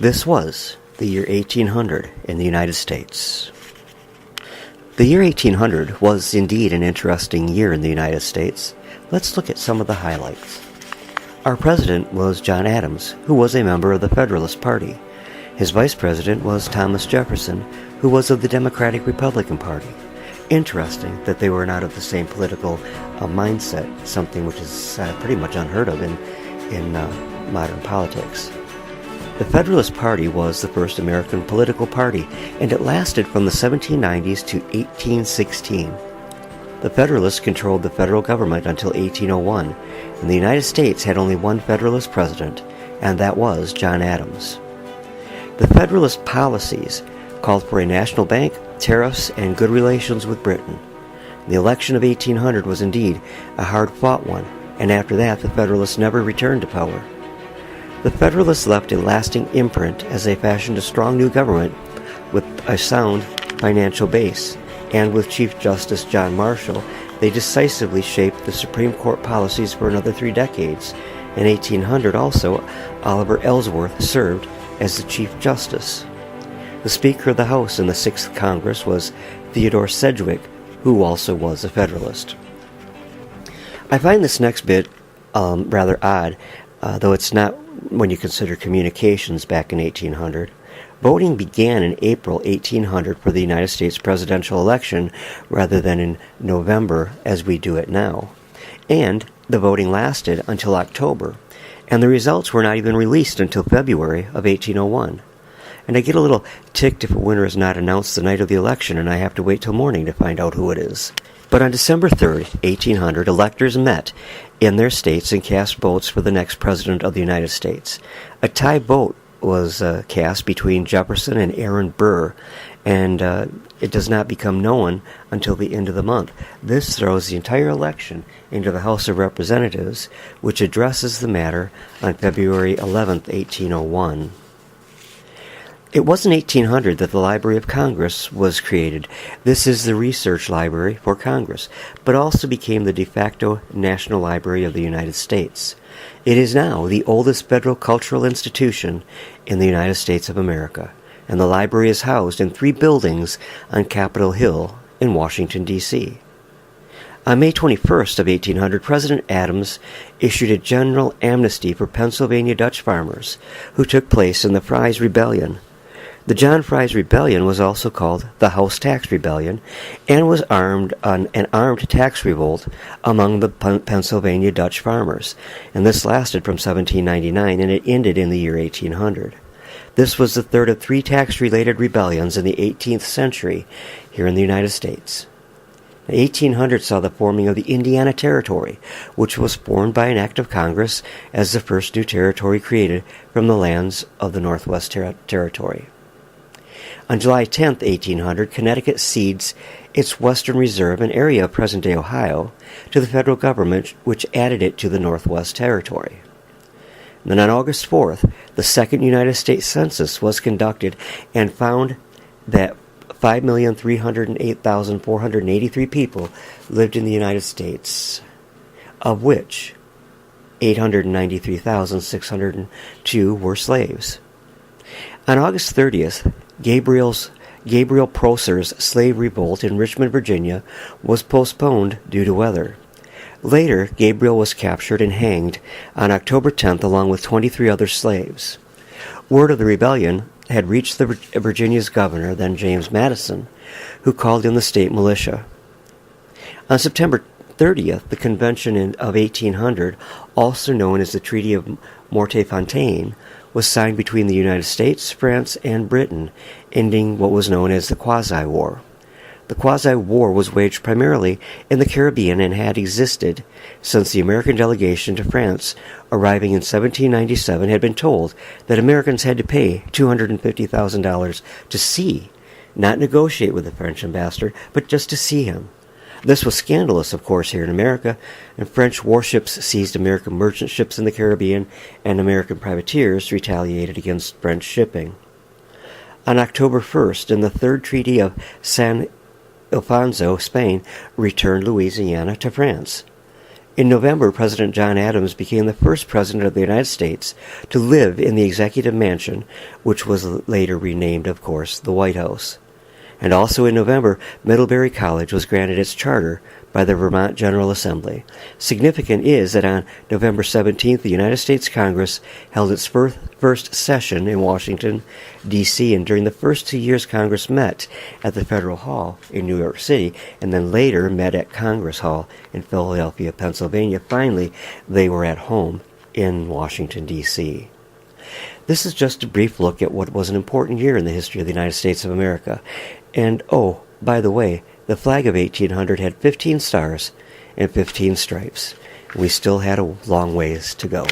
This was the year 1800 in the United States. The year 1800 was indeed an interesting year in the United States. Let's look at some of the highlights. Our president was John Adams, who was a member of the Federalist Party. His vice president was Thomas Jefferson, who was of the Democratic Republican Party. Interesting that they were not of the same political mindset, something which is pretty much unheard of in modern politics. The Federalist Party was the first American political party, and it lasted from the 1790s to 1816. The Federalists controlled the federal government until 1801, and the United States had only one Federalist president, and that was John Adams. The Federalist policies called for a national bank, tariffs, and good relations with Britain. The election of 1800 was indeed a hard-fought one, and after that the Federalists never returned to power. The Federalists left a lasting imprint as they fashioned a strong new government with a sound financial base, and with Chief Justice John Marshall, they decisively shaped the Supreme Court policies for another 3 decades. In 1800 also, Oliver Ellsworth served as the Chief Justice. The Speaker of the House in the 6th Congress was Theodore Sedgwick, who also was a Federalist. I find this next bit rather odd, though it's not when you consider communications back in 1800. Voting began in April 1800 for the United States presidential election rather than in November as we do it now. And the voting lasted until October, and the results were not even released until February of 1801. And I get a little ticked if a winner is not announced the night of the election and I have to wait till morning to find out who it is. But on December 3rd, 1800, electors met in their states and cast votes for the next president of the United States. A tie vote was cast between Jefferson and Aaron Burr, and it does not become known until the end of the month. This throws the entire election into the House of Representatives, which addresses the matter on February 11th, 1801. It was in 1800 that the Library of Congress was created. This is the research library for Congress, but also became the de facto National Library of the United States. It is now the oldest federal cultural institution in the United States of America, and the library is housed in 3 buildings on Capitol Hill in Washington, D.C. On May 21st of 1800, President Adams issued a general amnesty for Pennsylvania Dutch farmers who took place in the Fry's Rebellion. The John Fry's Rebellion was also called the House Tax Rebellion and was an armed tax revolt among the Pennsylvania Dutch farmers, and this lasted from 1799 and it ended in the year 1800. This was the third of 3 tax-related rebellions in the 18th century here in the United States. 1800 saw the forming of the Indiana Territory, which was formed by an act of Congress as the first new territory created from the lands of the Northwest Territory. On July 10, 1800, Connecticut cedes its Western Reserve, an area of present-day Ohio, to the federal government, which added it to the Northwest Territory. And then on August 4th, the second United States Census was conducted and found that 5,308,483 people lived in the United States, of which 893,602 were slaves. On August 30th, Gabriel Prosser's slave revolt in Richmond, Virginia, was postponed due to weather. Later, Gabriel was captured and hanged on October 10th along with 23 other slaves. Word of the rebellion had reached Virginia's governor, then James Madison, who called in the state militia. On September 30th, the Convention of 1800, also known as the Treaty of Mortefontaine, was signed between the United States, France, and Britain, ending what was known as the Quasi-War. The Quasi-War was waged primarily in the Caribbean and had existed since the American delegation to France, arriving in 1797, had been told that Americans had to pay $250,000 to see, not negotiate with the French ambassador, but just to see him. This was scandalous, of course, here in America, and French warships seized American merchant ships in the Caribbean, and American privateers retaliated against French shipping. On October 1st, in the Third Treaty of San Ildefonso, Spain returned Louisiana to France. In November, President John Adams became the first president of the United States to live in the Executive Mansion, which was later renamed, of course, the White House. And also in November, Middlebury College was granted its charter by the Vermont General Assembly. Significant is that on November 17th, the United States Congress held its first session in Washington, D.C., and during the first 2 years, Congress met at the Federal Hall in New York City, and then later met at Congress Hall in Philadelphia, Pennsylvania. Finally, they were at home in Washington, D.C. This is just a brief look at what was an important year in the history of the United States of America. And, oh, by the way, the flag of 1800 had 15 stars and 15 stripes. We still had a long ways to go.